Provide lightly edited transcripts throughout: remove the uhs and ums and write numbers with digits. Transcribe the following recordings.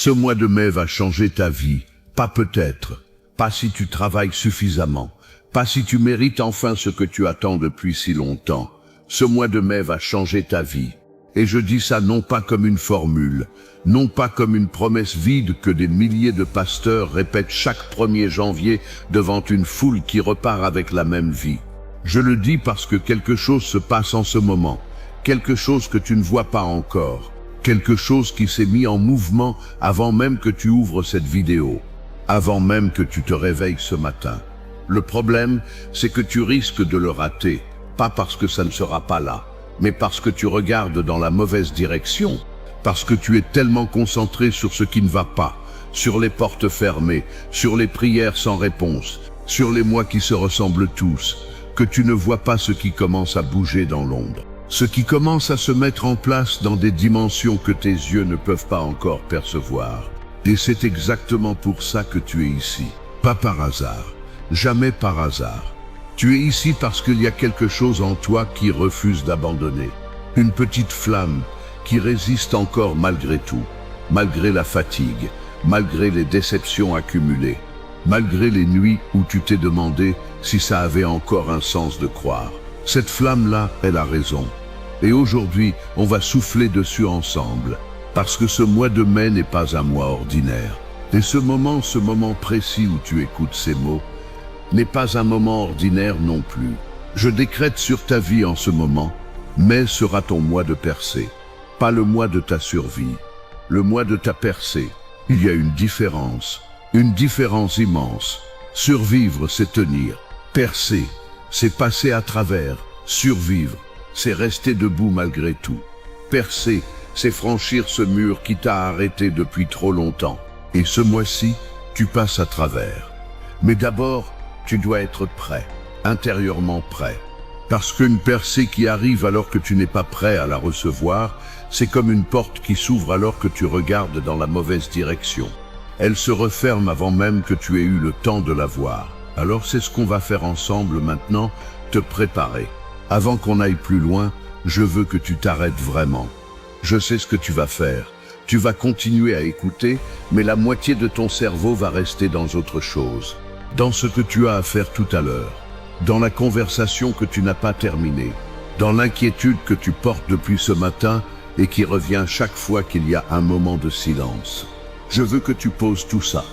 Ce mois de mai va changer ta vie, pas peut-être, pas si tu travailles suffisamment, pas si tu mérites enfin ce que tu attends depuis si longtemps. Ce mois de mai va changer ta vie. Et je dis ça non pas comme une formule, non pas comme une promesse vide que des milliers de pasteurs répètent chaque 1er janvier devant une foule qui repart avec la même vie. Je le dis parce que quelque chose se passe en ce moment, quelque chose que tu ne vois pas encore, quelque chose qui s'est mis en mouvement avant même que tu ouvres cette vidéo, avant même que tu te réveilles ce matin. Le problème, c'est que tu risques de le rater, pas parce que ça ne sera pas là, mais parce que tu regardes dans la mauvaise direction, parce que tu es tellement concentré sur ce qui ne va pas, sur les portes fermées, sur les prières sans réponse, sur les mois qui se ressemblent tous, que tu ne vois pas ce qui commence à bouger dans l'ombre, ce qui commence à se mettre en place dans des dimensions que tes yeux ne peuvent pas encore percevoir. Et c'est exactement pour ça que tu es ici, pas par hasard, jamais par hasard. Tu es ici parce qu'il y a quelque chose en toi qui refuse d'abandonner. Une petite flamme qui résiste encore malgré tout, malgré la fatigue, malgré les déceptions accumulées, malgré les nuits où tu t'es demandé si ça avait encore un sens de croire. Cette flamme-là, elle a raison. Et aujourd'hui, on va souffler dessus ensemble, parce que ce mois de mai n'est pas un mois ordinaire. Et ce moment précis où tu écoutes ces mots, n'est pas un moment ordinaire non plus. Je décrète sur ta vie en ce moment, mai sera ton mois de percée, pas le mois de ta survie, le mois de ta percée. Il y a une différence immense. Survivre, c'est tenir. Percer, c'est passer à travers. Survivre, c'est rester debout malgré tout. Percer, c'est franchir ce mur qui t'a arrêté depuis trop longtemps. Et ce mois-ci, tu passes à travers. Mais d'abord, tu dois être prêt, intérieurement prêt. Parce qu'une percée qui arrive alors que tu n'es pas prêt à la recevoir, c'est comme une porte qui s'ouvre alors que tu regardes dans la mauvaise direction. Elle se referme avant même que tu aies eu le temps de la voir. Alors c'est ce qu'on va faire ensemble maintenant, te préparer. Avant qu'on aille plus loin, je veux que tu t'arrêtes vraiment. Je sais ce que tu vas faire. Tu vas continuer à écouter, mais la moitié de ton cerveau va rester dans autre chose. Dans ce que tu as à faire tout à l'heure, dans la conversation que tu n'as pas terminée, dans l'inquiétude que tu portes depuis ce matin et qui revient chaque fois qu'il y a un moment de silence. Je veux que tu poses tout ça,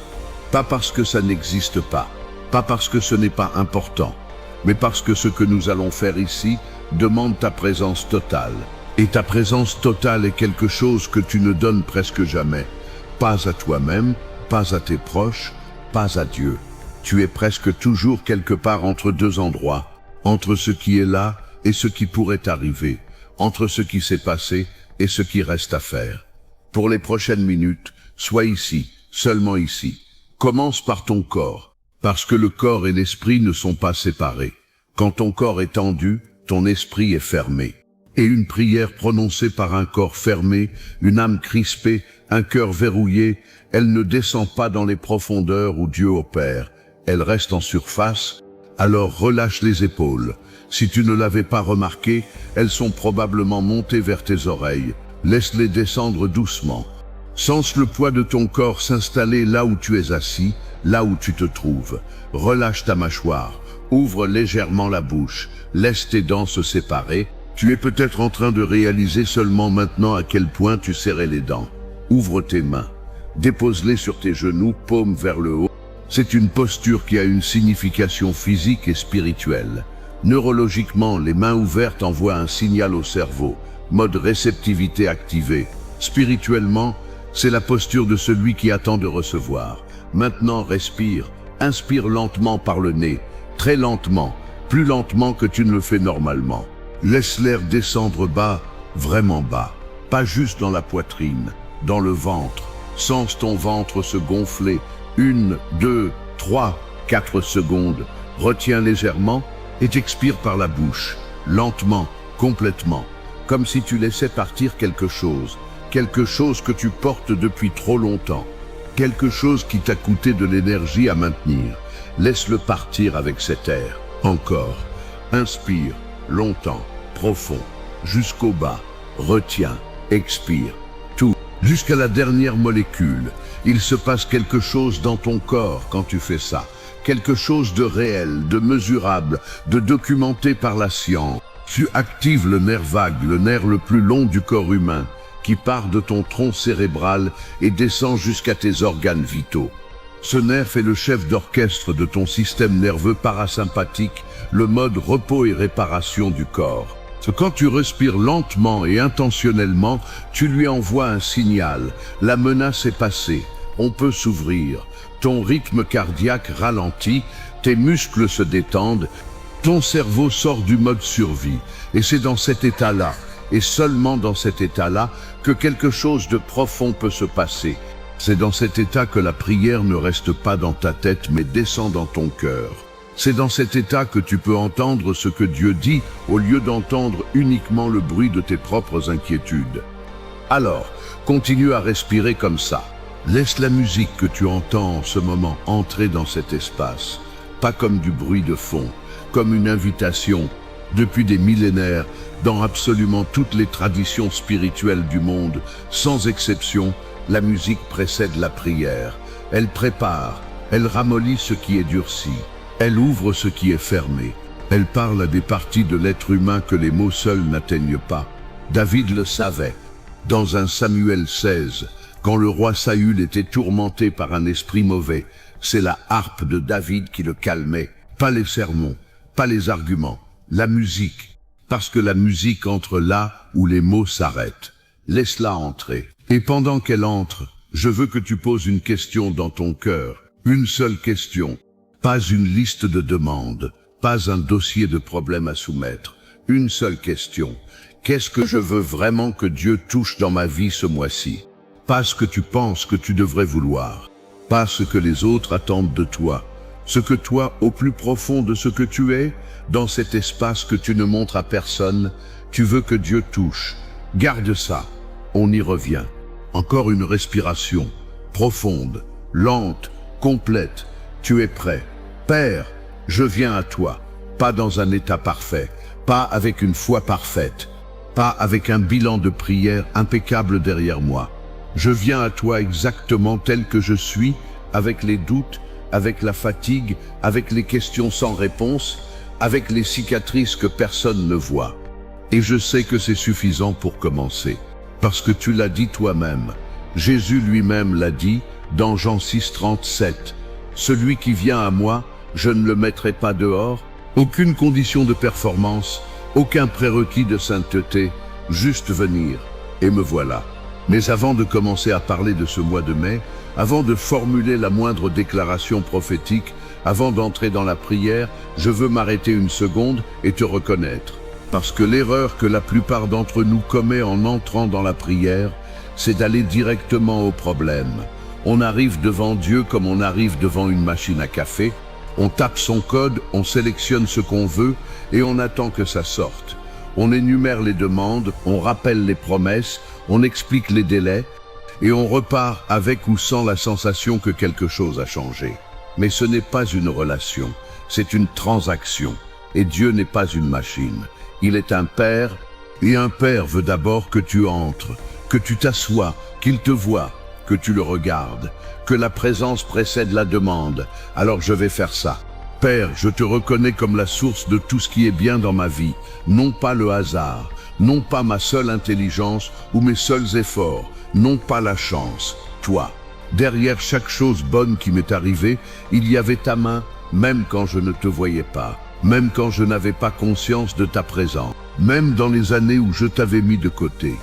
pas parce que ça n'existe pas, pas parce que ce n'est pas important, mais parce que ce que nous allons faire ici demande ta présence totale. Et ta présence totale est quelque chose que tu ne donnes presque jamais, pas à toi-même, pas à tes proches, pas à Dieu. Tu es presque toujours quelque part entre deux endroits, entre ce qui est là et ce qui pourrait arriver, entre ce qui s'est passé et ce qui reste à faire. Pour les prochaines minutes, sois ici, seulement ici. Commence par ton corps, parce que le corps et l'esprit ne sont pas séparés. Quand ton corps est tendu, ton esprit est fermé. Et une prière prononcée par un corps fermé, une âme crispée, un cœur verrouillé, elle ne descend pas dans les profondeurs où Dieu opère. Elle reste en surface, alors relâche les épaules. Si tu ne l'avais pas remarqué, elles sont probablement montées vers tes oreilles. Laisse-les descendre doucement. Sens le poids de ton corps s'installer là où tu es assis, là où tu te trouves. Relâche ta mâchoire, ouvre légèrement la bouche, laisse tes dents se séparer. Tu es peut-être en train de réaliser seulement maintenant à quel point tu serrais les dents. Ouvre tes mains, dépose-les sur tes genoux, paume vers le haut. C'est une posture qui a une signification physique et spirituelle. Neurologiquement, les mains ouvertes envoient un signal au cerveau, mode réceptivité activée. Spirituellement, c'est la posture de celui qui attend de recevoir. Maintenant, respire. Inspire lentement par le nez, très lentement, plus lentement que tu ne le fais normalement. Laisse l'air descendre bas, vraiment bas. Pas juste dans la poitrine, dans le ventre. Sens ton ventre se gonfler. 1, 2, 3, 4 secondes. Retiens légèrement et t'expire par la bouche, lentement, complètement, comme si tu laissais partir quelque chose que tu portes depuis trop longtemps, quelque chose qui t'a coûté de l'énergie à maintenir. Laisse-le partir avec cet air. Encore. Inspire, longtemps, profond, jusqu'au bas. Retiens, expire. Tout. jusqu'à la dernière molécule. Il se passe quelque chose dans ton corps quand tu fais ça. Quelque chose de réel, de mesurable, de documenté par la science. Tu actives le nerf vague, le nerf le plus long du corps humain, qui part de ton tronc cérébral et descend jusqu'à tes organes vitaux. Ce nerf est le chef d'orchestre de ton système nerveux parasympathique, le mode repos et réparation du corps. Quand tu respires lentement et intentionnellement, tu lui envoies un signal. La menace est passée, on peut s'ouvrir. Ton rythme cardiaque ralentit, tes muscles se détendent, ton cerveau sort du mode survie. Et c'est dans cet état-là, et seulement dans cet état-là, que quelque chose de profond peut se passer. C'est dans cet état que la prière ne reste pas dans ta tête, mais descend dans ton cœur. C'est dans cet état que tu peux entendre ce que Dieu dit, au lieu d'entendre uniquement le bruit de tes propres inquiétudes. Alors, continue à respirer comme ça. Laisse la musique que tu entends en ce moment entrer dans cet espace, pas comme du bruit de fond, comme une invitation. Depuis des millénaires, dans absolument toutes les traditions spirituelles du monde, sans exception, la musique précède la prière. Elle prépare, elle ramollit ce qui est durci. Elle ouvre ce qui est fermé. Elle parle à des parties de l'être humain que les mots seuls n'atteignent pas. David le savait. Dans 1 Samuel 16, quand le roi Saül était tourmenté par un esprit mauvais, c'est la harpe de David qui le calmait. Pas les sermons, pas les arguments, la musique. Parce que la musique entre là où les mots s'arrêtent. Laisse-la entrer. Et pendant qu'elle entre, je veux que tu poses une question dans ton cœur. Une seule question. Pas une liste de demandes, pas un dossier de problèmes à soumettre. Une seule question. Qu'est-ce que je veux vraiment que Dieu touche dans ma vie ce mois-ci? Pas ce que tu penses que tu devrais vouloir. Pas ce que les autres attendent de toi. Ce que toi, au plus profond de ce que tu es, dans cet espace que tu ne montres à personne, tu veux que Dieu touche. Garde ça. On y revient. Encore une respiration. Profonde, lente, complète. Tu es prêt. Père, je viens à toi, pas dans un état parfait, pas avec une foi parfaite, pas avec un bilan de prière impeccable derrière moi. Je viens à toi exactement tel que je suis, avec les doutes, avec la fatigue, avec les questions sans réponse, avec les cicatrices que personne ne voit. Et je sais que c'est suffisant pour commencer, parce que tu l'as dit toi-même. Jésus lui-même l'a dit dans Jean 6,37. Celui qui vient à moi, je ne le mettrai pas dehors. Aucune condition de performance, aucun prérequis de sainteté, juste venir. Et me voilà. Mais avant de commencer à parler de ce mois de mai, avant de formuler la moindre déclaration prophétique, avant d'entrer dans la prière, je veux m'arrêter une seconde et te reconnaître. Parce que l'erreur que la plupart d'entre nous commet en entrant dans la prière, c'est d'aller directement au problème. On arrive devant Dieu comme on arrive devant une machine à café, on tape son code, on sélectionne ce qu'on veut et on attend que ça sorte. On énumère les demandes, on rappelle les promesses, on explique les délais et on repart avec ou sans la sensation que quelque chose a changé. Mais ce n'est pas une relation, c'est une transaction. Et Dieu n'est pas une machine. Il est un père et un père veut d'abord que tu entres, que tu t'assoies, qu'il te voie, que tu le regardes, que la présence précède la demande. Alors je vais faire ça. Père, je te reconnais comme la source de tout ce qui est bien dans ma vie, non pas le hasard, non pas ma seule intelligence ou mes seuls efforts, non pas la chance, toi. Derrière chaque chose bonne qui m'est arrivée, il y avait ta main, même quand je ne te voyais pas, même quand je n'avais pas conscience de ta présence, même dans les années où je t'avais mis de côté.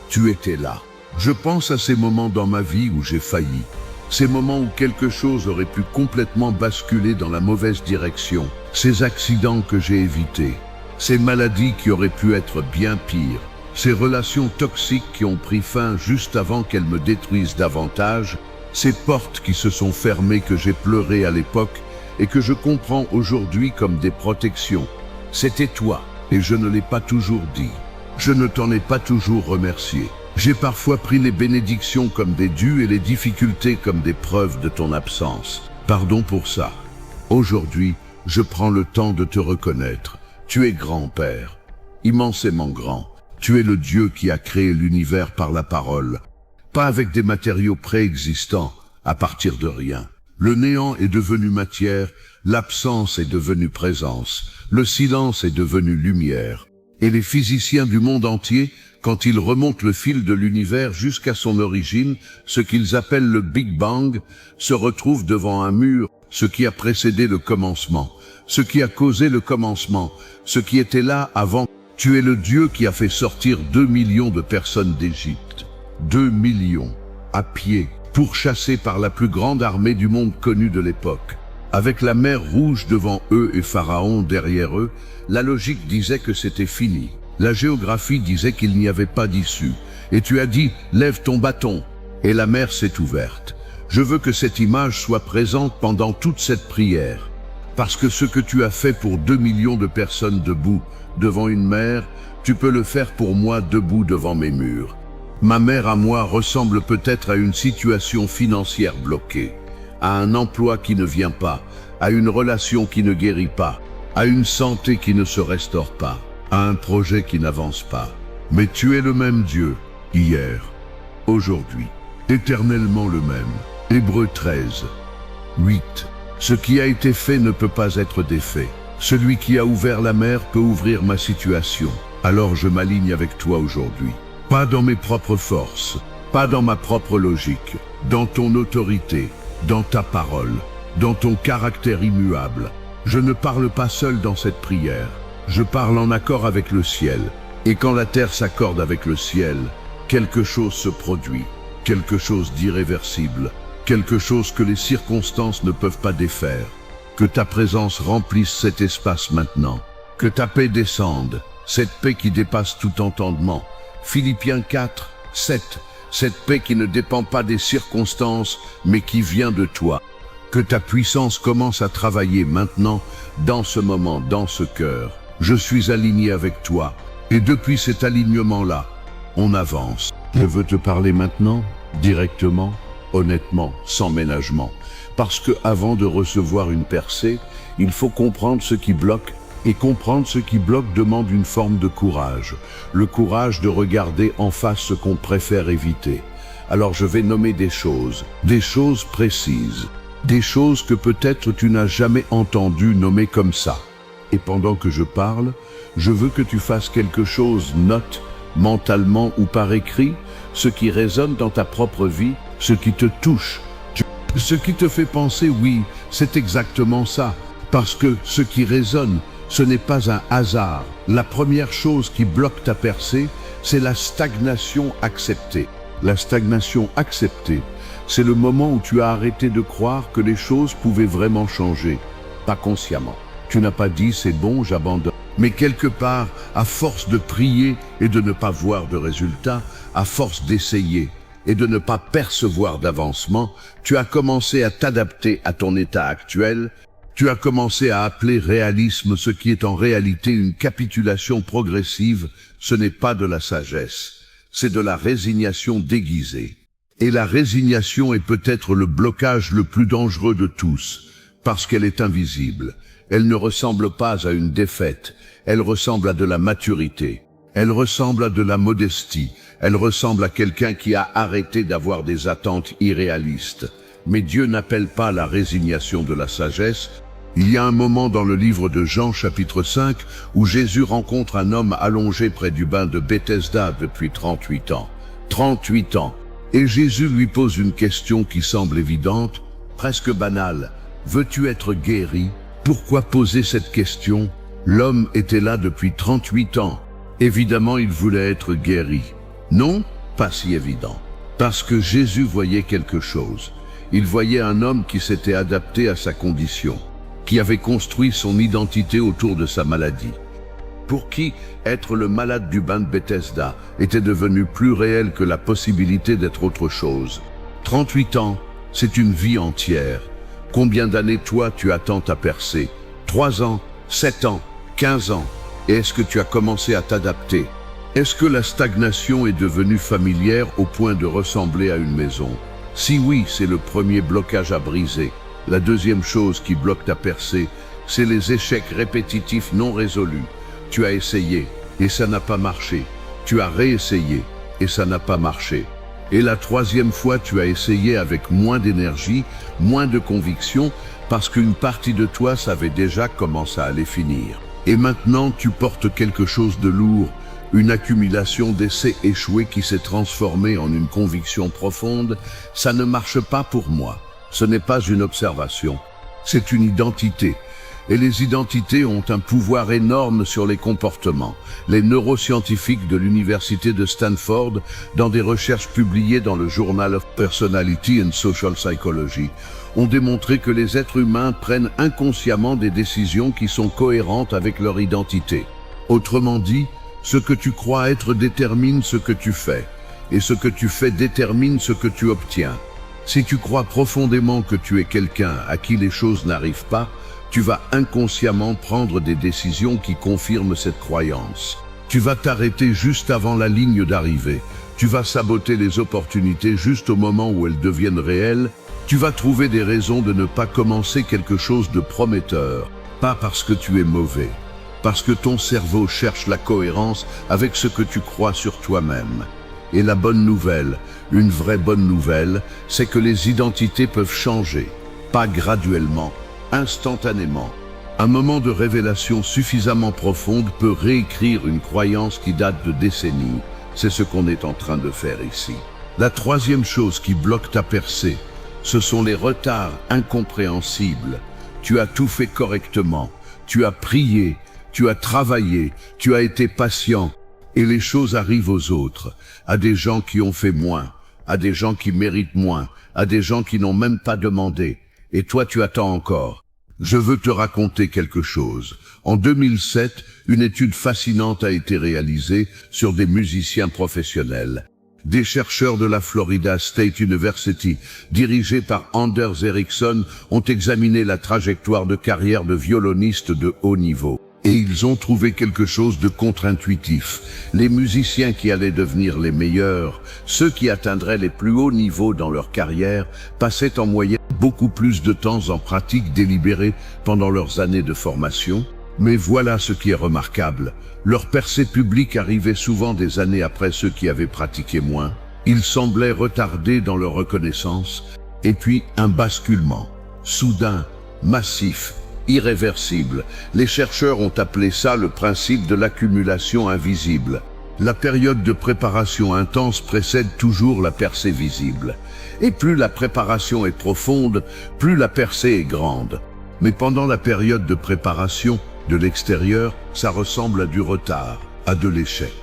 Tu étais là. Je pense à ces moments dans ma vie où j'ai failli, ces moments où quelque chose aurait pu complètement basculer dans la mauvaise direction, ces accidents que j'ai évités, ces maladies qui auraient pu être bien pires, ces relations toxiques qui ont pris fin juste avant qu'elles me détruisent davantage, ces portes qui se sont fermées que j'ai pleuré à l'époque et que je comprends aujourd'hui comme des protections. C'était toi, et je ne l'ai pas toujours dit. Je ne t'en ai pas toujours remercié. J'ai parfois pris les bénédictions comme des dus et les difficultés comme des preuves de ton absence. Pardon pour ça. Aujourd'hui, je prends le temps de te reconnaître. Tu es grand, Père, immensément grand. Tu es le Dieu qui a créé l'univers par la parole. pas avec des matériaux préexistants, à partir de rien. Le néant est devenu matière, l'absence est devenue présence, le silence est devenu lumière. Et les physiciens du monde entier, quand ils remontent le fil de l'univers jusqu'à son origine, ce qu'ils appellent le Big Bang, se retrouvent devant un mur, ce qui a précédé le commencement, ce qui a causé le commencement, ce qui était là avant. Tu es le Dieu qui a fait sortir 2 millions de personnes d'Égypte. 2 millions, à pied, pourchassés par la plus grande armée du monde connue de l'époque. Avec la mer Rouge devant eux et Pharaon derrière eux, la logique disait que c'était fini. La géographie disait qu'il n'y avait pas d'issue. Et tu as dit, lève ton bâton. Et la mer s'est ouverte. Je veux que cette image soit présente pendant toute cette prière. Parce que ce que tu as fait pour 2 millions de personnes debout devant une mer, tu peux le faire pour moi debout devant mes murs. Ma mère à moi ressemble peut-être à une situation financière bloquée, à un emploi qui ne vient pas, à une relation qui ne guérit pas, à une santé qui ne se restaure pas, à un projet qui n'avance pas. Mais tu es le même Dieu, hier, aujourd'hui, éternellement le même. Hébreux 13, 8. Ce qui a été fait ne peut pas être défait. Celui qui a ouvert la mer peut ouvrir ma situation. Alors je m'aligne avec toi aujourd'hui. Pas dans mes propres forces, pas dans ma propre logique, dans ton autorité, dans ta parole, dans ton caractère immuable. Je ne parle pas seul dans cette prière, je parle en accord avec le ciel. Et quand la terre s'accorde avec le ciel, quelque chose se produit, quelque chose d'irréversible, quelque chose que les circonstances ne peuvent pas défaire. Que ta présence remplisse cet espace maintenant, que ta paix descende, cette paix qui dépasse tout entendement. Philippiens 4, 7, cette paix qui ne dépend pas des circonstances, mais qui vient de toi. Que ta puissance commence à travailler maintenant, dans ce moment, dans ce cœur. Je suis aligné avec toi, et depuis cet alignement-là, on avance. Je veux te parler maintenant, directement, honnêtement, sans ménagement. Parce que avant de recevoir une percée, il faut comprendre ce qui bloque. Et comprendre ce qui bloque demande une forme de courage. Le courage de regarder en face ce qu'on préfère éviter. Alors je vais nommer des choses précises. Des choses que peut-être tu n'as jamais entendues nommer comme ça. Et pendant que je parle, je veux que tu fasses quelque chose, note, mentalement ou par écrit, ce qui résonne dans ta propre vie, ce qui te touche. Ce qui te fait penser, oui, c'est exactement ça. Parce que ce qui résonne, ce n'est pas un hasard. La première chose qui bloque ta percée, c'est la stagnation acceptée. La stagnation acceptée, c'est le moment où tu as arrêté de croire que les choses pouvaient vraiment changer. Pas consciemment. Tu n'as pas dit c'est bon, j'abandonne. Mais quelque part, à force de prier et de ne pas voir de résultat, à force d'essayer et de ne pas percevoir d'avancement, tu as commencé à t'adapter à ton état actuel. Tu as commencé à appeler réalisme ce qui est en réalité une capitulation progressive. Ce n'est pas de la sagesse, c'est de la résignation déguisée. Et la résignation est peut-être le blocage le plus dangereux de tous, parce qu'elle est invisible. Elle ne ressemble pas à une défaite, elle ressemble à de la maturité. Elle ressemble à de la modestie, elle ressemble à quelqu'un qui a arrêté d'avoir des attentes irréalistes. Mais Dieu n'appelle pas la résignation de la sagesse. Il y a un moment dans le livre de Jean chapitre 5 où Jésus rencontre un homme allongé près du bain de Bethesda depuis 38 ans. 38 ans. Et Jésus lui pose une question qui semble évidente, presque banale. Veux-tu être guéri? Pourquoi poser cette question? L'homme était là depuis 38 ans. Évidemment, il voulait être guéri. Non, pas si évident. Parce que Jésus voyait quelque chose. Il voyait un homme qui s'était adapté à sa condition, qui avait construit son identité autour de sa maladie. Pour qui être le malade du bain de Bethesda était devenu plus réel que la possibilité d'être autre chose. 38 ans, c'est une vie entière. Combien d'années toi tu attends ta percée? 3 ans, 7 ans, 15 ans. Et est-ce que tu as commencé à t'adapter? Est-ce que la stagnation est devenue familière au point de ressembler à une maison? Si oui, c'est le premier blocage à briser. La deuxième chose qui bloque ta percée, c'est les échecs répétitifs non résolus. Tu as essayé et ça n'a pas marché. Tu as réessayé et ça n'a pas marché. Et la troisième fois, tu as essayé avec moins d'énergie, moins de conviction, parce qu'une partie de toi savait déjà comment ça allait finir. Et maintenant, tu portes quelque chose de lourd, une accumulation d'essais échoués qui s'est transformée en une conviction profonde. Ça ne marche pas pour moi. Ce n'est pas une observation. C'est une identité. Et les identités ont un pouvoir énorme sur les comportements. Les neuroscientifiques de l'université de Stanford, dans des recherches publiées dans le Journal of Personality and Social Psychology, ont démontré que les êtres humains prennent inconsciemment des décisions qui sont cohérentes avec leur identité. Autrement dit, ce que tu crois être détermine ce que tu fais, et ce que tu fais détermine ce que tu obtiens. Si tu crois profondément que tu es quelqu'un à qui les choses n'arrivent pas, tu vas inconsciemment prendre des décisions qui confirment cette croyance. Tu vas t'arrêter juste avant la ligne d'arrivée. Tu vas saboter les opportunités juste au moment où elles deviennent réelles. Tu vas trouver des raisons de ne pas commencer quelque chose de prometteur. Pas parce que tu es mauvais, parce que ton cerveau cherche la cohérence avec ce que tu crois sur toi-même. Et la bonne nouvelle, une vraie bonne nouvelle, c'est que les identités peuvent changer, pas graduellement, instantanément. Un moment de révélation suffisamment profonde peut réécrire une croyance qui date de décennies. C'est ce qu'on est en train de faire ici. La troisième chose qui bloque ta percée, ce sont les retards incompréhensibles. Tu as tout fait correctement, tu as prié, tu as travaillé, tu as été patient, et les choses arrivent aux autres, à des gens qui ont fait moins, à des gens qui méritent moins, à des gens qui n'ont même pas demandé. Et toi, tu attends encore. Je veux te raconter quelque chose. En 2007, une étude fascinante a été réalisée sur des musiciens professionnels. Des chercheurs de la Florida State University, dirigés par Anders Ericsson, ont examiné la trajectoire de carrière de violonistes de haut niveau. Et ils ont trouvé quelque chose de contre-intuitif. Les musiciens qui allaient devenir les meilleurs, ceux qui atteindraient les plus hauts niveaux dans leur carrière, passaient en moyenne beaucoup plus de temps en pratique délibérée pendant leurs années de formation. Mais voilà ce qui est remarquable. Leur percée publique arrivait souvent des années après ceux qui avaient pratiqué moins. Ils semblaient retardés dans leur reconnaissance. Et puis un basculement, soudain, massif, irréversible. Les chercheurs ont appelé ça le principe de l'accumulation invisible. La période de préparation intense précède toujours la percée visible. Et plus la préparation est profonde, plus la percée est grande. Mais pendant la période de préparation, de l'extérieur, ça ressemble à du retard, à de l'échec,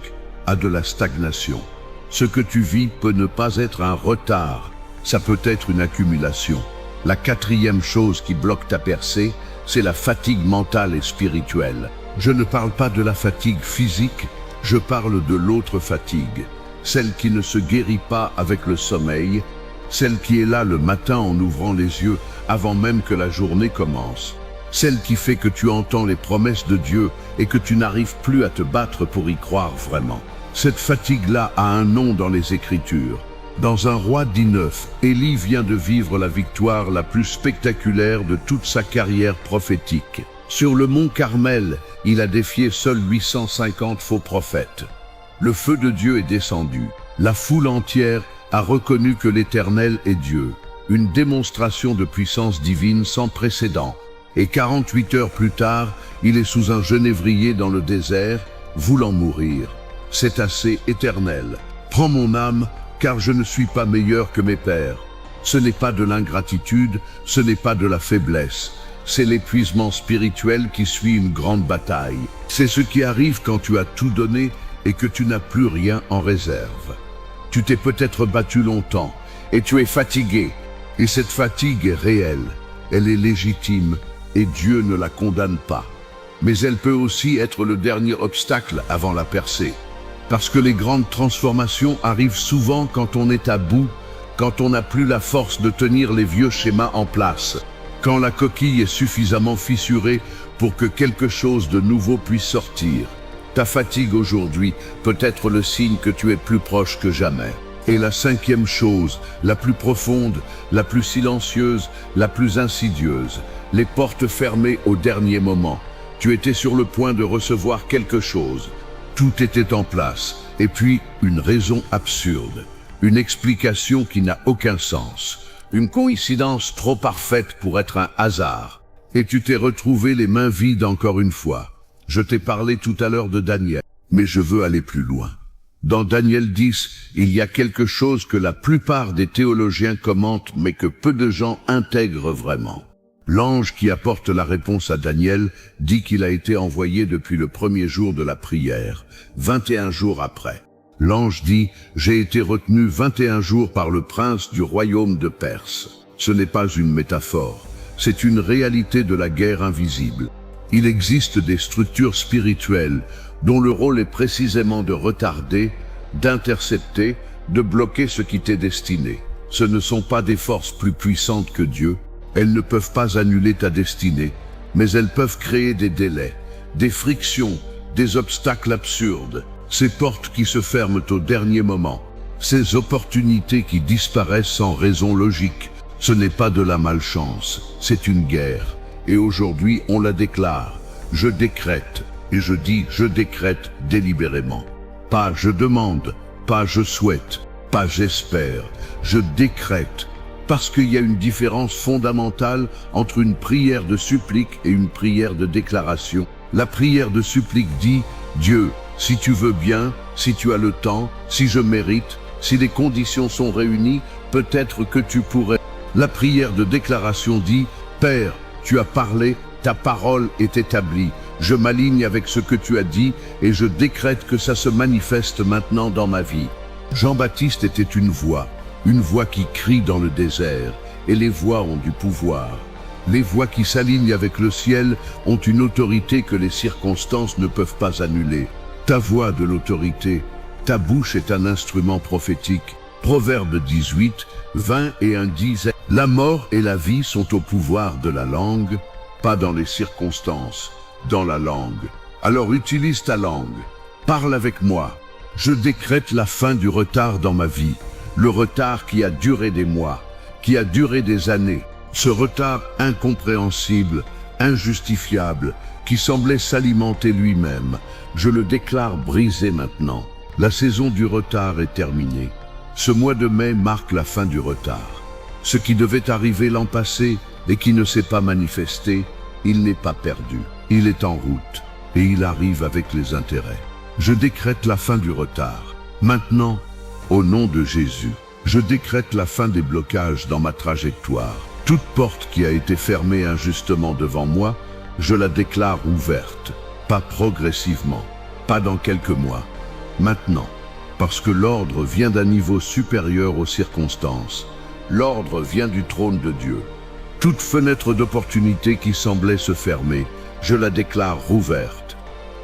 à de la stagnation. Ce que tu vis peut ne pas être un retard, ça peut être une accumulation. La quatrième chose qui bloque ta percée, c'est la fatigue mentale et spirituelle. Je ne parle pas de la fatigue physique, je parle de l'autre fatigue, celle qui ne se guérit pas avec le sommeil, celle qui est là le matin en ouvrant les yeux avant même que la journée commence, celle qui fait que tu entends les promesses de Dieu et que tu n'arrives plus à te battre pour y croire vraiment. Cette fatigue-là a un nom dans les Écritures. Dans un roi dit 9, Élie vient de vivre la victoire la plus spectaculaire de toute sa carrière prophétique. Sur le mont Carmel, il a défié seuls 850 faux prophètes. Le feu de Dieu est descendu. La foule entière a reconnu que l'Éternel est Dieu. Une démonstration de puissance divine sans précédent. Et 48 heures plus tard, il est sous un genévrier dans le désert, voulant mourir. C'est assez éternel. Prends mon âme, car je ne suis pas meilleur que mes pères. Ce n'est pas de l'ingratitude, ce n'est pas de la faiblesse. C'est l'épuisement spirituel qui suit une grande bataille. C'est ce qui arrive quand tu as tout donné et que tu n'as plus rien en réserve. Tu t'es peut-être battu longtemps et tu es fatigué. Et cette fatigue est réelle, elle est légitime et Dieu ne la condamne pas. Mais elle peut aussi être le dernier obstacle avant la percée. Parce que les grandes transformations arrivent souvent quand on est à bout, quand on n'a plus la force de tenir les vieux schémas en place, quand la coquille est suffisamment fissurée pour que quelque chose de nouveau puisse sortir. Ta fatigue aujourd'hui peut être le signe que tu es plus proche que jamais. Et la cinquième chose, la plus profonde, la plus silencieuse, la plus insidieuse, les portes fermées au dernier moment. Tu étais sur le point de recevoir quelque chose. Tout était en place. Et puis, une raison absurde. une explication qui n'a aucun sens, une coïncidence trop parfaite pour être un hasard. Et tu t'es retrouvé les mains vides encore une fois. Je t'ai parlé tout à l'heure de Daniel, mais je veux aller plus loin. Dans Daniel 10, il y a quelque chose que la plupart des théologiens commentent, mais que peu de gens intègrent vraiment. L'ange qui apporte la réponse à Daniel dit qu'il a été envoyé depuis le premier jour de la prière, 21 jours après. L'ange dit « J'ai été retenu 21 jours par le prince du royaume de Perse ». Ce n'est pas une métaphore, c'est une réalité de la guerre invisible. Il existe des structures spirituelles dont le rôle est précisément de retarder, d'intercepter, de bloquer ce qui t'est destiné. Ce ne sont pas des forces plus puissantes que Dieu. Elles ne peuvent pas annuler ta destinée, mais elles peuvent créer des délais, des frictions, des obstacles absurdes, ces portes qui se ferment au dernier moment, ces opportunités qui disparaissent sans raison logique. Ce n'est pas de la malchance, c'est une guerre. Et aujourd'hui, on la déclare. Je décrète, et je dis je décrète délibérément. Pas je demande, pas je souhaite, pas j'espère, je décrète. Parce qu'il y a une différence fondamentale entre une prière de supplique et une prière de déclaration. La prière de supplique dit « Dieu, si tu veux bien, si tu as le temps, si je mérite, si les conditions sont réunies, peut-être que tu pourrais. » La prière de déclaration dit « Père, tu as parlé, ta parole est établie. Je m'aligne avec ce que tu as dit et je décrète que ça se manifeste maintenant dans ma vie. » Jean-Baptiste était une voix qui crie dans le désert, et les voix ont du pouvoir. Les voix qui s'alignent avec le ciel ont une autorité que les circonstances ne peuvent pas annuler. Ta voix de l'autorité, ta bouche est un instrument prophétique. Proverbe 18, 20 et 1 disent « La mort et la vie sont au pouvoir de la langue, pas dans les circonstances, dans la langue. » Alors utilise ta langue, parle avec moi. Je décrète la fin du retard dans ma vie. Le retard qui a duré des mois, qui a duré des années, ce retard incompréhensible, injustifiable, qui semblait s'alimenter lui-même, je le déclare brisé maintenant. La saison du retard est terminée. Ce mois de mai marque la fin du retard. Ce qui devait arriver l'an passé et qui ne s'est pas manifesté, il n'est pas perdu. Il est en route et il arrive avec les intérêts. Je décrète la fin du retard. Maintenant, au nom de Jésus, je décrète la fin des blocages dans ma trajectoire. Toute porte qui a été fermée injustement devant moi, je la déclare ouverte. Pas progressivement, pas dans quelques mois. Maintenant, parce que l'ordre vient d'un niveau supérieur aux circonstances. L'ordre vient du trône de Dieu. Toute fenêtre d'opportunité qui semblait se fermer, je la déclare rouverte.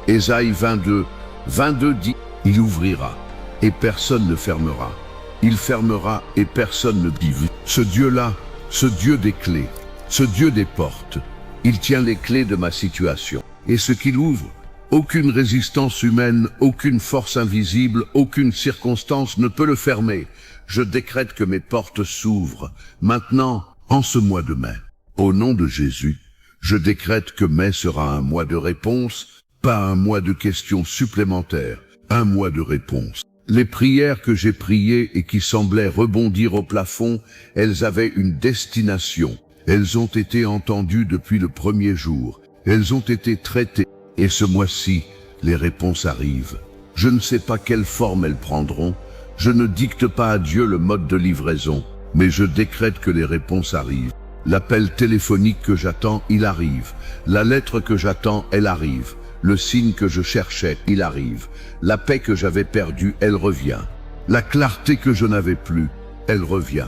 Ésaïe 22, 22 dit « Il ouvrira. » Et personne ne fermera. Il fermera et personne ne bive. Ce Dieu-là, ce Dieu des clés, ce Dieu des portes, il tient les clés de ma situation. Et ce qu'il ouvre, aucune résistance humaine, aucune force invisible, aucune circonstance ne peut le fermer. Je décrète que mes portes s'ouvrent. Maintenant, en ce mois de mai, au nom de Jésus, je décrète que mai sera un mois de réponse, pas un mois de questions supplémentaires, un mois de réponse. Les prières que j'ai priées et qui semblaient rebondir au plafond, elles avaient une destination. Elles ont été entendues depuis le premier jour. Elles ont été traitées. Et ce mois-ci, les réponses arrivent. Je ne sais pas quelle forme elles prendront. Je ne dicte pas à Dieu le mode de livraison, mais je décrète que les réponses arrivent. L'appel téléphonique que j'attends, il arrive. La lettre que j'attends, elle arrive. Le signe que je cherchais, il arrive. La paix que j'avais perdue, elle revient. La clarté que je n'avais plus, elle revient.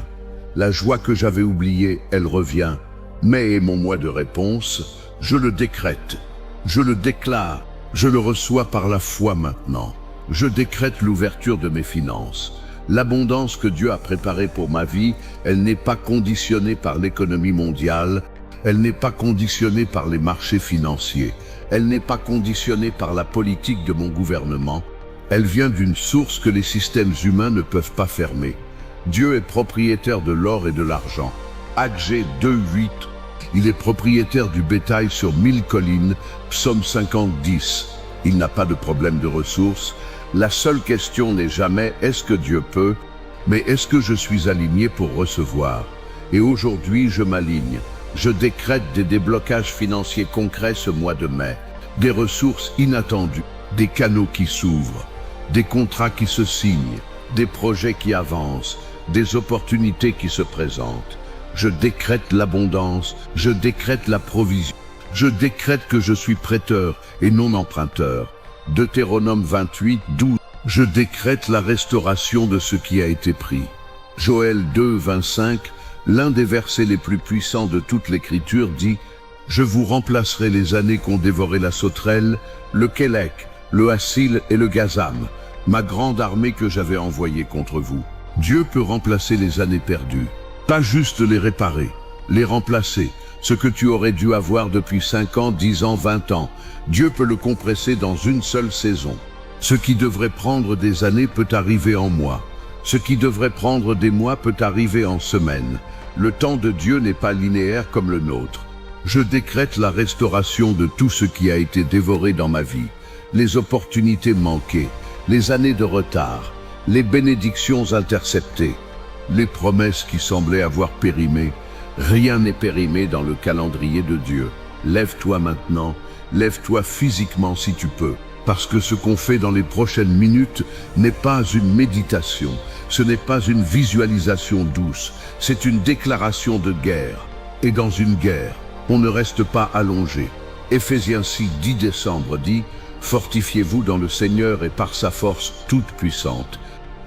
La joie que j'avais oubliée, elle revient. Mai est mon mois de réponse. Je le décrète. Je le déclare. Je le reçois par la foi maintenant. Je décrète l'ouverture de mes finances. L'abondance que Dieu a préparée pour ma vie, elle n'est pas conditionnée par l'économie mondiale. Elle n'est pas conditionnée par les marchés financiers. Elle n'est pas conditionnée par la politique de mon gouvernement. Elle vient d'une source que les systèmes humains ne peuvent pas fermer. Dieu est propriétaire de l'or et de l'argent. Agé 2:8. Il est propriétaire du bétail sur 1000 collines. Psaume 50, 10. Il n'a pas de problème de ressources. La seule question n'est jamais « Est-ce que Dieu peut ?» Mais est-ce que je suis aligné pour recevoir? Et aujourd'hui, je m'aligne. Je décrète des déblocages financiers concrets ce mois de mai, des ressources inattendues, des canaux qui s'ouvrent, des contrats qui se signent, des projets qui avancent, des opportunités qui se présentent. Je décrète l'abondance, je décrète la provision, je décrète que je suis prêteur et non emprunteur. Deutéronome 28, 12. Je décrète la restauration de ce qui a été pris. Joël 2, 25, l'un des versets les plus puissants de toute l'Écriture dit « Je vous remplacerai les années qu'ont dévoré la sauterelle, le Kélek, le Hassil et le Gazam, ma grande armée que j'avais envoyée contre vous. » Dieu peut remplacer les années perdues, pas juste les réparer, les remplacer. Ce que tu aurais dû avoir depuis 5 ans, 10 ans, 20 ans, Dieu peut le compresser dans une seule saison. Ce qui devrait prendre des années peut arriver en mois. Ce qui devrait prendre des mois peut arriver en semaines. Le temps de Dieu n'est pas linéaire comme le nôtre. Je décrète la restauration de tout ce qui a été dévoré dans ma vie, les opportunités manquées, les années de retard, les bénédictions interceptées, les promesses qui semblaient avoir périmé. Rien n'est périmé dans le calendrier de Dieu. Lève-toi maintenant, lève-toi physiquement si tu peux. Parce que ce qu'on fait dans les prochaines minutes n'est pas une méditation, ce n'est pas une visualisation douce, c'est une déclaration de guerre. Et dans une guerre, on ne reste pas allongé. Éphésiens 6, 10 décembre dit « Fortifiez-vous dans le Seigneur et par sa force toute puissante.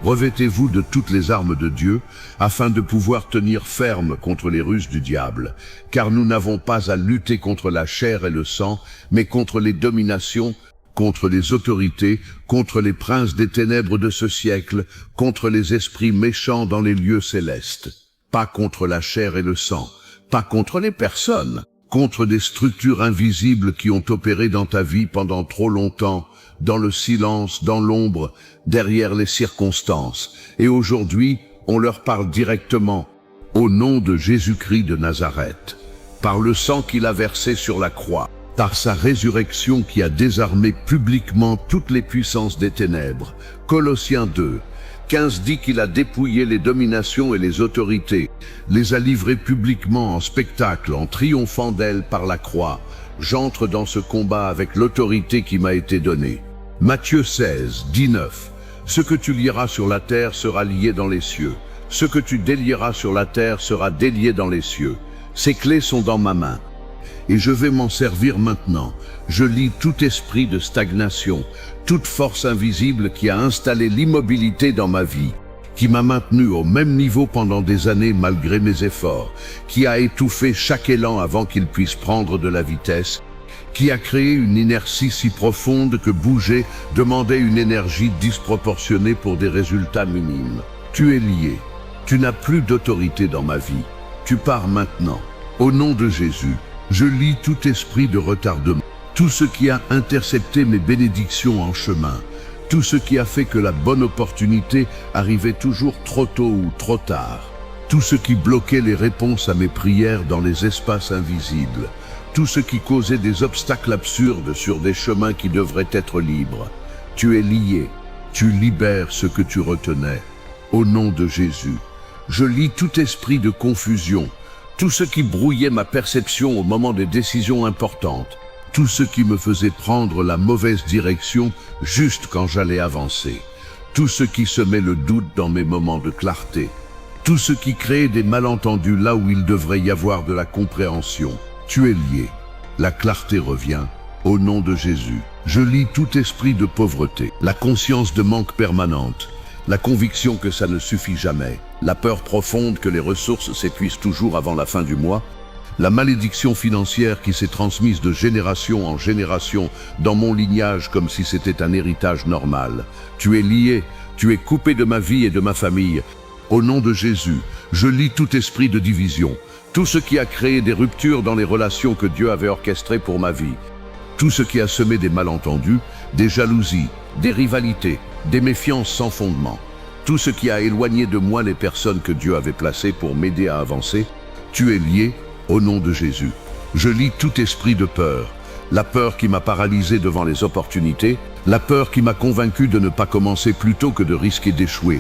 Revêtez-vous de toutes les armes de Dieu, afin de pouvoir tenir ferme contre les ruses du diable. Car nous n'avons pas à lutter contre la chair et le sang, mais contre les dominations, contre les autorités, contre les princes des ténèbres de ce siècle, contre les esprits méchants dans les lieux célestes. Pas contre la chair et le sang, pas contre les personnes, contre des structures invisibles qui ont opéré dans ta vie pendant trop longtemps, dans le silence, dans l'ombre, derrière les circonstances. Et aujourd'hui, on leur parle directement, au nom de Jésus-Christ de Nazareth, par le sang qu'il a versé sur la croix, par sa résurrection qui a désarmé publiquement toutes les puissances des ténèbres. Colossiens 2, 15 dit qu'il a dépouillé les dominations et les autorités, les a livrées publiquement en spectacle, en triomphant d'elles par la croix. J'entre dans ce combat avec l'autorité qui m'a été donnée. Matthieu 16, 19. Ce que tu lieras sur la terre sera lié dans les cieux. Ce que tu délieras sur la terre sera délié dans les cieux. Ces clés sont dans ma main. Et je vais m'en servir maintenant. Je lie tout esprit de stagnation, toute force invisible qui a installé l'immobilité dans ma vie, qui m'a maintenu au même niveau pendant des années malgré mes efforts, qui a étouffé chaque élan avant qu'il puisse prendre de la vitesse, qui a créé une inertie si profonde que bouger demandait une énergie disproportionnée pour des résultats minimes. Tu es lié. Tu n'as plus d'autorité dans ma vie. Tu pars maintenant. Au nom de Jésus, je lie tout esprit de retardement, tout ce qui a intercepté mes bénédictions en chemin, tout ce qui a fait que la bonne opportunité arrivait toujours trop tôt ou trop tard, tout ce qui bloquait les réponses à mes prières dans les espaces invisibles, tout ce qui causait des obstacles absurdes sur des chemins qui devraient être libres. Tu es lié, tu libères ce que tu retenais. Au nom de Jésus, je lie tout esprit de confusion, tout ce qui brouillait ma perception au moment des décisions importantes, tout ce qui me faisait prendre la mauvaise direction juste quand j'allais avancer, tout ce qui semait le doute dans mes moments de clarté, tout ce qui créait des malentendus là où il devrait y avoir de la compréhension. Tu es lié. La clarté revient. Au nom de Jésus, je lie tout esprit de pauvreté, la conscience de manque permanente, la conviction que ça ne suffit jamais, la peur profonde que les ressources s'épuisent toujours avant la fin du mois, la malédiction financière qui s'est transmise de génération en génération dans mon lignage comme si c'était un héritage normal. Tu es lié, tu es coupé de ma vie et de ma famille. Au nom de Jésus, je lie tout esprit de division, tout ce qui a créé des ruptures dans les relations que Dieu avait orchestrées pour ma vie, tout ce qui a semé des malentendus, des jalousies, des rivalités, des méfiances sans fondement, tout ce qui a éloigné de moi les personnes que Dieu avait placées pour m'aider à avancer. Tu es lié au nom de Jésus. Je lie tout esprit de peur, la peur qui m'a paralysé devant les opportunités, la peur qui m'a convaincu de ne pas commencer plutôt que de risquer d'échouer,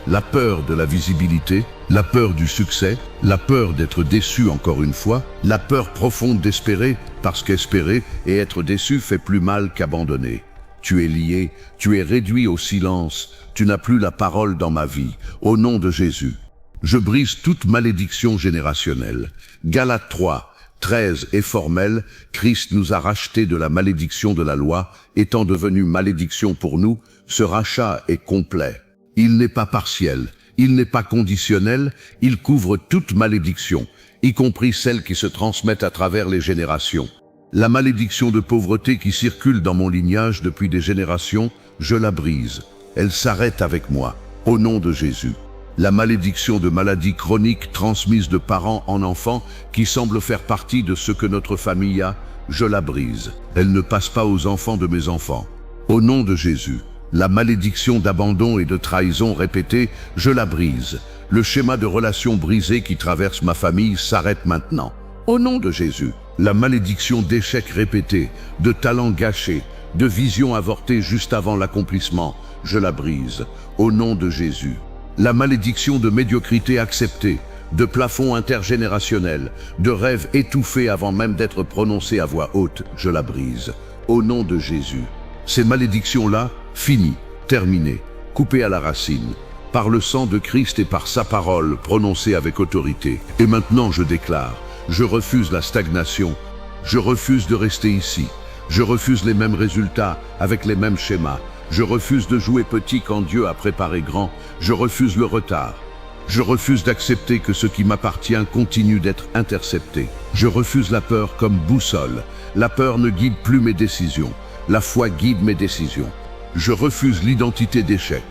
la peur de la visibilité, la peur du succès, la peur d'être déçu encore une fois, la peur profonde d'espérer, parce qu'espérer et être déçu fait plus mal qu'abandonner. Tu es lié, tu es réduit au silence, tu n'as plus la parole dans ma vie, au nom de Jésus. Je brise toute malédiction générationnelle. Galates 3, 13 est formel, Christ nous a rachetés de la malédiction de la loi, étant devenu malédiction pour nous, ce rachat est complet. Il n'est pas partiel, il n'est pas conditionnel, il couvre toute malédiction, y compris celles qui se transmettent à travers les générations. La malédiction de pauvreté qui circule dans mon lignage depuis des générations, je la brise. Elle s'arrête avec moi, au nom de Jésus. La malédiction de maladies chroniques transmises de parents en enfants qui semble faire partie de ce que notre famille a, je la brise. Elle ne passe pas aux enfants de mes enfants. Au nom de Jésus. La malédiction d'abandon et de trahison répétée, je la brise. Le schéma de relations brisées qui traverse ma famille s'arrête maintenant. Au nom de Jésus. La malédiction d'échecs répétés, de talents gâchés, de visions avortées juste avant l'accomplissement, je la brise. Au nom de Jésus. La malédiction de médiocrité acceptée, de plafond intergénérationnel, de rêves étouffés avant même d'être prononcés à voix haute, je la brise. Au nom de Jésus. Ces malédictions-là, finies, terminées, coupées à la racine, par le sang de Christ et par sa parole prononcée avec autorité. Et maintenant je déclare, je refuse la stagnation, je refuse de rester ici, je refuse les mêmes résultats avec les mêmes schémas, je refuse de jouer petit quand Dieu a préparé grand, je refuse le retard. Je refuse d'accepter que ce qui m'appartient continue d'être intercepté. Je refuse la peur comme boussole. La peur ne guide plus mes décisions. La foi guide mes décisions. Je refuse l'identité d'échec.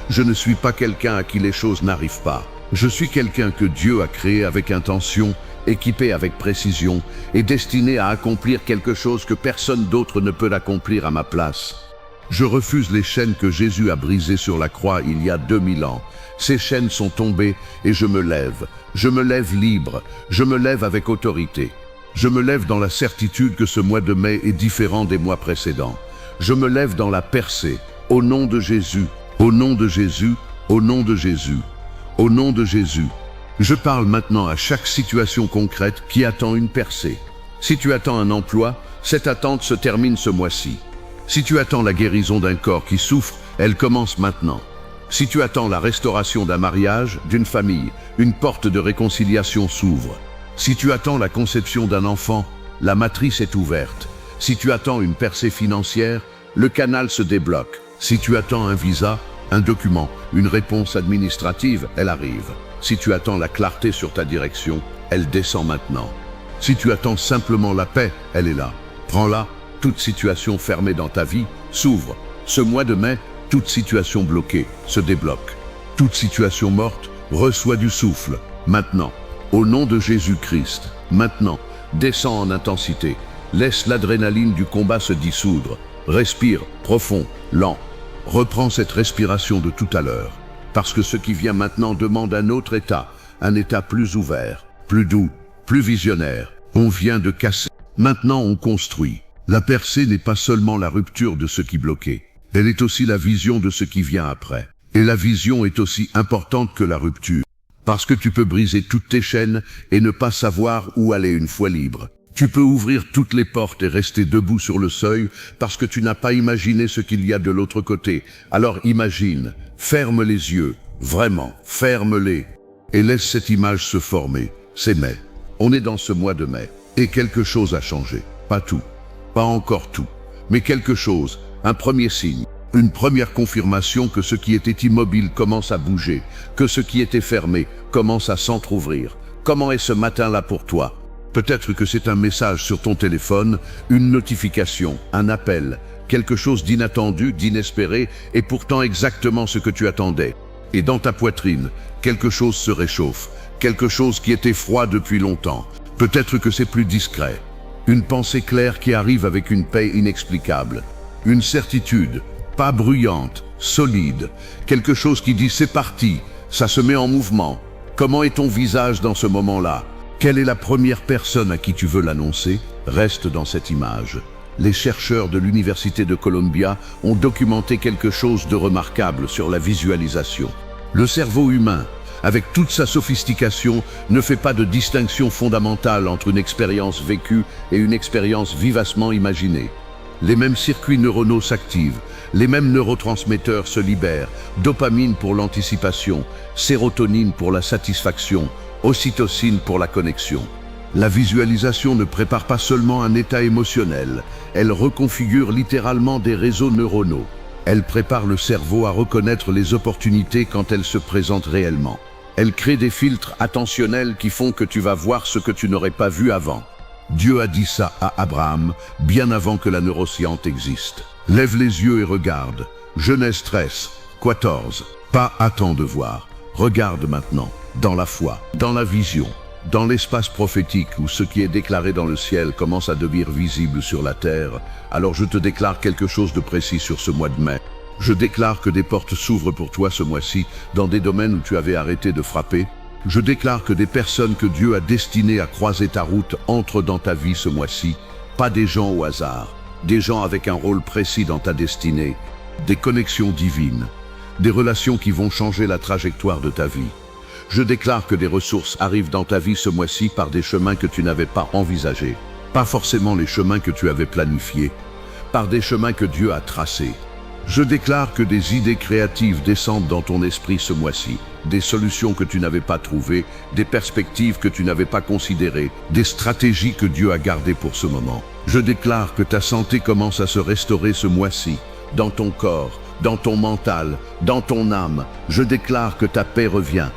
Je ne suis pas quelqu'un à qui les choses n'arrivent pas. Je suis quelqu'un que Dieu a créé avec intention, équipé avec précision et destiné à accomplir quelque chose que personne d'autre ne peut accomplir à ma place. Je refuse les chaînes que Jésus a brisées sur la croix il y a 2000 ans. Ces chaînes sont tombées et je me lève. Je me lève libre. Je me lève avec autorité. Je me lève dans la certitude que ce mois de mai est différent des mois précédents. Je me lève dans la percée. Au nom de Jésus. Au nom de Jésus. Au nom de Jésus. Au nom de Jésus. Je parle maintenant à chaque situation concrète qui attend une percée. Si tu attends un emploi, cette attente se termine ce mois-ci. Si tu attends la guérison d'un corps qui souffre, elle commence maintenant. Si tu attends la restauration d'un mariage, d'une famille, une porte de réconciliation s'ouvre. Si tu attends la conception d'un enfant, la matrice est ouverte. Si tu attends une percée financière, le canal se débloque. Si tu attends un visa, un document, une réponse administrative, elle arrive. Si tu attends la clarté sur ta direction, elle descend maintenant. Si tu attends simplement la paix, elle est là. Prends-la. Toute situation fermée dans ta vie s'ouvre. Ce mois de mai, toute situation bloquée se débloque. Toute situation morte reçoit du souffle. Maintenant, au nom de Jésus-Christ, maintenant, descends en intensité. Laisse l'adrénaline du combat se dissoudre. Respire, profond, lent. Reprends cette respiration de tout à l'heure. Parce que ce qui vient maintenant demande un autre état. Un état plus ouvert, plus doux, plus visionnaire. On vient de casser. Maintenant on construit. La percée n'est pas seulement la rupture de ce qui bloquait, elle est aussi la vision de ce qui vient après. Et la vision est aussi importante que la rupture. Parce que tu peux briser toutes tes chaînes et ne pas savoir où aller une fois libre. Tu peux ouvrir toutes les portes et rester debout sur le seuil parce que tu n'as pas imaginé ce qu'il y a de l'autre côté. Alors imagine, ferme les yeux, vraiment, ferme-les. Et laisse cette image se former. C'est mai. On est dans ce mois de mai. Et quelque chose a changé. Pas tout. Pas encore tout, mais quelque chose, un premier signe, une première confirmation que ce qui était immobile commence à bouger, que ce qui était fermé commence à s'entrouvrir. Comment est ce matin-là pour toi? Peut-être que c'est un message sur ton téléphone, une notification, un appel, quelque chose d'inattendu, d'inespéré, et pourtant exactement ce que tu attendais. Et dans ta poitrine, quelque chose se réchauffe, quelque chose qui était froid depuis longtemps. Peut-être que c'est plus discret. Une pensée claire qui arrive avec une paix inexplicable. Une certitude, pas bruyante, solide. Quelque chose qui dit c'est parti, ça se met en mouvement. Comment est ton visage dans ce moment-là? Quelle est la première personne à qui tu veux l'annoncer? Reste dans cette image. Les chercheurs de l'Université de Columbia ont documenté quelque chose de remarquable sur la visualisation. Le cerveau humain, avec toute sa sophistication, ne fait pas de distinction fondamentale entre une expérience vécue et une expérience vivacement imaginée. Les mêmes circuits neuronaux s'activent, les mêmes neurotransmetteurs se libèrent, dopamine pour l'anticipation, sérotonine pour la satisfaction, ocytocine pour la connexion. La visualisation ne prépare pas seulement un état émotionnel, elle reconfigure littéralement des réseaux neuronaux. Elle prépare le cerveau à reconnaître les opportunités quand elles se présentent réellement. Elle crée des filtres attentionnels qui font que tu vas voir ce que tu n'aurais pas vu avant. Dieu a dit ça à Abraham, bien avant que la neuroscience existe. Lève les yeux et regarde. Genèse 13, 14. Pas attends de voir. Regarde maintenant, dans la foi, dans la vision, dans l'espace prophétique où ce qui est déclaré dans le ciel commence à devenir visible sur la terre. Alors je te déclare quelque chose de précis sur ce mois de mai. Je déclare que des portes s'ouvrent pour toi ce mois-ci, dans des domaines où tu avais arrêté de frapper. Je déclare que des personnes que Dieu a destinées à croiser ta route entrent dans ta vie ce mois-ci, pas des gens au hasard, des gens avec un rôle précis dans ta destinée, des connexions divines, des relations qui vont changer la trajectoire de ta vie. Je déclare que des ressources arrivent dans ta vie ce mois-ci par des chemins que tu n'avais pas envisagés, pas forcément les chemins que tu avais planifiés, par des chemins que Dieu a tracés. Je déclare que des idées créatives descendent dans ton esprit ce mois-ci, des solutions que tu n'avais pas trouvées, des perspectives que tu n'avais pas considérées, des stratégies que Dieu a gardées pour ce moment. Je déclare que ta santé commence à se restaurer ce mois-ci, dans ton corps, dans ton mental, dans ton âme. Je déclare que ta paix revient.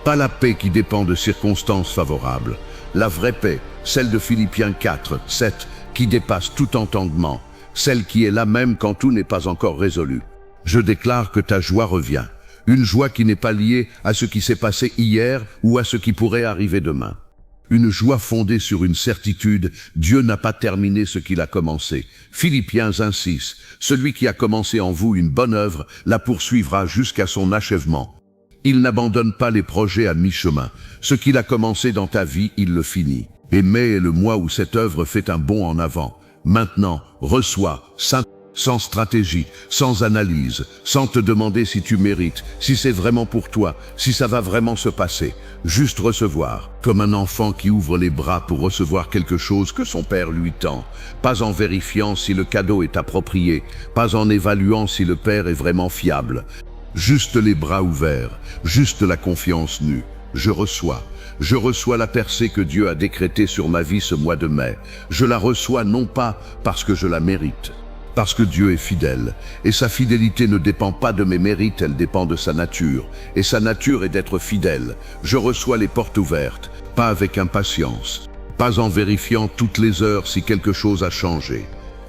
Pas la paix qui dépend de circonstances favorables. La vraie paix, celle de Philippiens 4, 7, qui dépasse tout entendement. Celle qui est là même quand tout n'est pas encore résolu. Je déclare que ta joie revient. Une joie qui n'est pas liée à ce qui s'est passé hier ou à ce qui pourrait arriver demain. Une joie fondée sur une certitude, Dieu n'a pas terminé ce qu'il a commencé. Philippiens 1,6, celui qui a commencé en vous une bonne œuvre la poursuivra jusqu'à son achèvement. Il n'abandonne pas les projets à mi-chemin. Ce qu'il a commencé dans ta vie, il le finit. Et mai est le mois où cette œuvre fait un bond en avant. Maintenant, reçois, sans stratégie, sans analyse, sans te demander si tu mérites, si c'est vraiment pour toi, si ça va vraiment se passer. Juste recevoir, comme un enfant qui ouvre les bras pour recevoir quelque chose que son père lui tend, pas en vérifiant si le cadeau est approprié, pas en évaluant si le père est vraiment fiable. Juste les bras ouverts, juste la confiance nue. Je reçois la percée que Dieu a décrétée sur ma vie ce mois de mai. Je la reçois non pas parce que je la mérite, parce que Dieu est fidèle. Et sa fidélité ne dépend pas de mes mérites, elle dépend de sa nature. Et sa nature est d'être fidèle. Je reçois les portes ouvertes, pas avec impatience, pas en vérifiant toutes les heures si quelque chose a changé.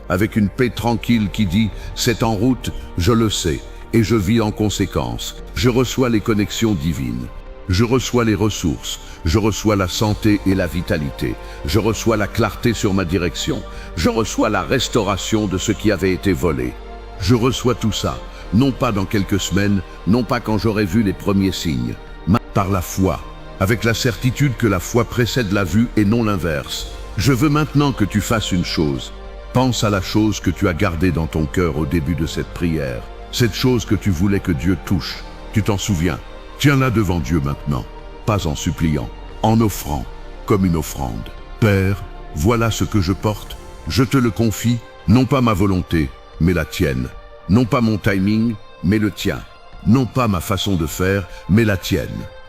Avec une paix tranquille qui dit « c'est en route, je le sais ». Et je vis en conséquence. Je reçois les connexions divines. Je reçois les ressources. Je reçois la santé et la vitalité. Je reçois la clarté sur ma direction. Je reçois la restauration de ce qui avait été volé. Je reçois tout ça, non pas dans quelques semaines, non pas quand j'aurai vu les premiers signes, mais par la foi, avec la certitude que la foi précède la vue et non l'inverse. Je veux maintenant que tu fasses une chose. Pense à la chose que tu as gardée dans ton cœur au début de cette prière. Cette chose que tu voulais que Dieu touche, tu t'en souviens. Tiens-la devant Dieu maintenant, pas en suppliant, en offrant, comme une offrande. Père, voilà ce que je porte, je te le confie, non pas ma volonté, mais la tienne. Non pas mon timing, mais le tien. Non pas ma façon de faire, mais la tienne.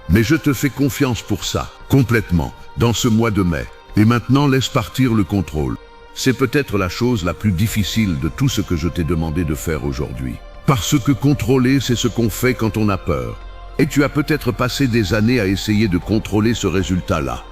Mais je te fais confiance pour ça, complètement, dans ce mois de mai. Et maintenant laisse partir le contrôle. C'est peut-être la chose la plus difficile de tout ce que je t'ai demandé de faire aujourd'hui. Parce que contrôler, c'est ce qu'on fait quand on a peur. Et tu as peut-être passé des années à essayer de contrôler ce résultat-là.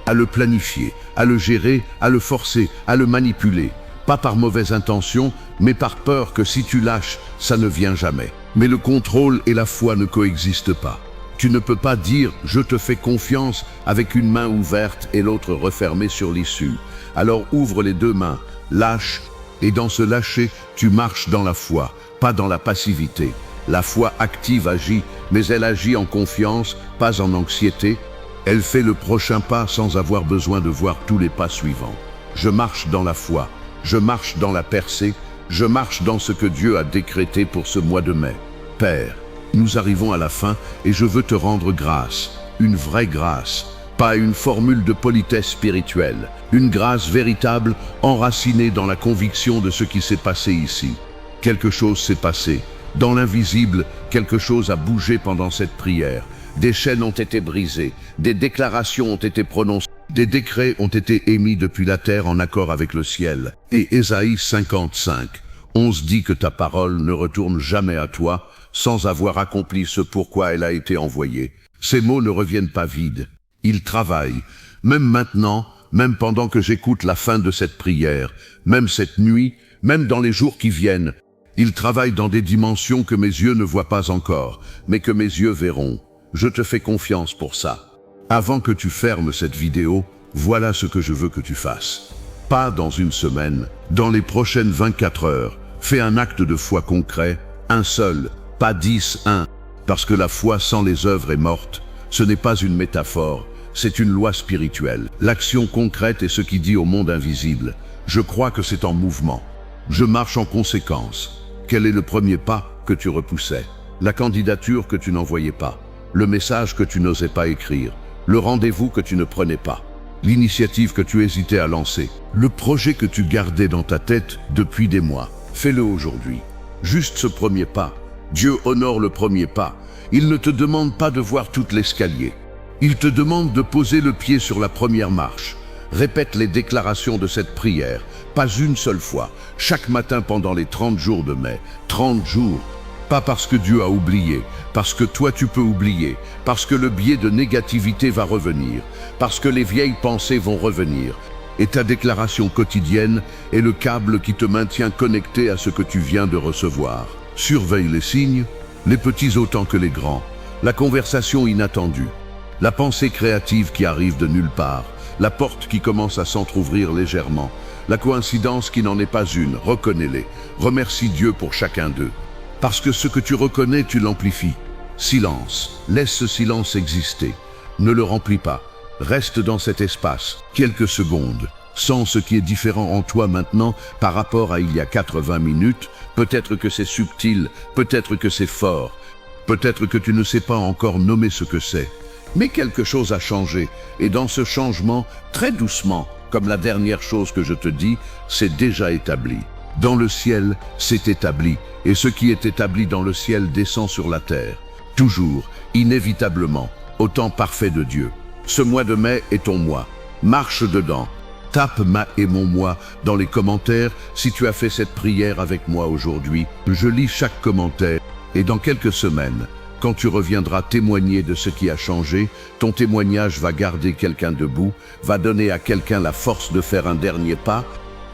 À le planifier, à le gérer, à le forcer, à le manipuler. Pas par mauvaise intention, mais par peur que si tu lâches, ça ne vient jamais. Mais le contrôle et la foi ne coexistent pas. Tu ne peux pas dire « je te fais confiance » avec une main ouverte et l'autre refermée sur l'issue. Alors ouvre les deux mains, lâche, et dans ce lâcher, tu marches dans la foi, pas dans la passivité. La foi active agit, mais elle agit en confiance, pas en anxiété. Elle fait le prochain pas sans avoir besoin de voir tous les pas suivants. Je marche dans la foi, je marche dans la percée, je marche dans ce que Dieu a décrété pour ce mois de mai. Père, Nous arrivons à la fin et je veux te rendre grâce, une vraie grâce, pas une formule de politesse spirituelle, une grâce véritable enracinée dans la conviction de ce qui s'est passé ici. Quelque chose s'est passé. Dans l'invisible, quelque chose a bougé pendant cette prière. Des chaînes ont été brisées, des déclarations ont été prononcées, des décrets ont été émis depuis la terre en accord avec le ciel. Et Ésaïe 55, 11 dit que ta parole ne retourne jamais à toi sans avoir accompli ce pourquoi elle a été envoyée. Ces mots ne reviennent pas vides. Ils travaillent, même maintenant, même pendant que j'écoute la fin de cette prière, même cette nuit, même dans les jours qui viennent. Ils travaillent dans des dimensions que mes yeux ne voient pas encore, mais que mes yeux verront. Je te fais confiance pour ça. Avant que tu fermes cette vidéo, voilà ce que je veux que tu fasses. Pas dans une semaine, dans les prochaines 24 heures, fais un acte de foi concret, un seul, pas 10, un. Parce que la foi sans les œuvres est morte. Ce n'est pas une métaphore, c'est une loi spirituelle. L'action concrète est ce qui dit au monde invisible. Je crois que c'est en mouvement. Je marche en conséquence. Quel est le premier pas que tu repoussais? La candidature que tu n'envoyais pas? Le message que tu n'osais pas écrire? Le rendez-vous que tu ne prenais pas? L'initiative que tu hésitais à lancer? Le projet que tu gardais dans ta tête depuis des mois? Fais-le aujourd'hui. Juste ce premier pas. Dieu honore le premier pas. Il ne te demande pas de voir tout l'escalier. Il te demande de poser le pied sur la première marche. Répète les déclarations de cette prière, pas une seule fois, chaque matin pendant les 30 jours de mai. 30 jours. Pas parce que Dieu a oublié, parce que toi tu peux oublier, parce que le biais de négativité va revenir, parce que les vieilles pensées vont revenir. Et ta déclaration quotidienne est le câble qui te maintient connecté à ce que tu viens de recevoir. Surveille les signes, les petits autant que les grands, la conversation inattendue, la pensée créative qui arrive de nulle part, la porte qui commence à s'entr'ouvrir légèrement, la coïncidence qui n'en est pas une, reconnais-les, remercie Dieu pour chacun d'eux. Parce que ce que tu reconnais, tu l'amplifies. Silence, laisse ce silence exister, ne le remplis pas, reste dans cet espace, quelques secondes. Sens ce qui est différent en toi maintenant par rapport à il y a 80 minutes, peut-être que c'est subtil, peut-être que c'est fort, peut-être que tu ne sais pas encore nommer ce que c'est. Mais quelque chose a changé, et dans ce changement, très doucement, comme la dernière chose que je te dis, c'est déjà établi. Dans le ciel, c'est établi, et ce qui est établi dans le ciel descend sur la terre. Toujours, inévitablement, au temps parfait de Dieu. Ce mois de mai est ton mois. Marche dedans. Tape ma et mon moi dans les commentaires si tu as fait cette prière avec moi aujourd'hui. Je lis chaque commentaire et dans quelques semaines, quand tu reviendras témoigner de ce qui a changé, ton témoignage va garder quelqu'un debout, va donner à quelqu'un la force de faire un dernier pas.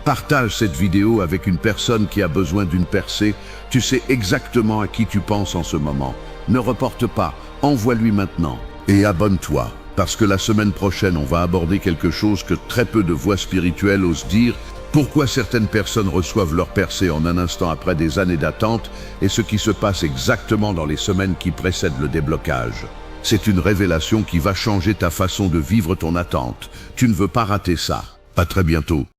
Partage cette vidéo avec une personne qui a besoin d'une percée. Tu sais exactement à qui tu penses en ce moment. Ne reporte pas, envoie-lui maintenant. Et abonne-toi. Parce que la semaine prochaine, on va aborder quelque chose que très peu de voix spirituelles osent dire. Pourquoi certaines personnes reçoivent leur percée en un instant après des années d'attente et ce qui se passe exactement dans les semaines qui précèdent le déblocage. C'est une révélation qui va changer ta façon de vivre ton attente. Tu ne veux pas rater ça. À très bientôt.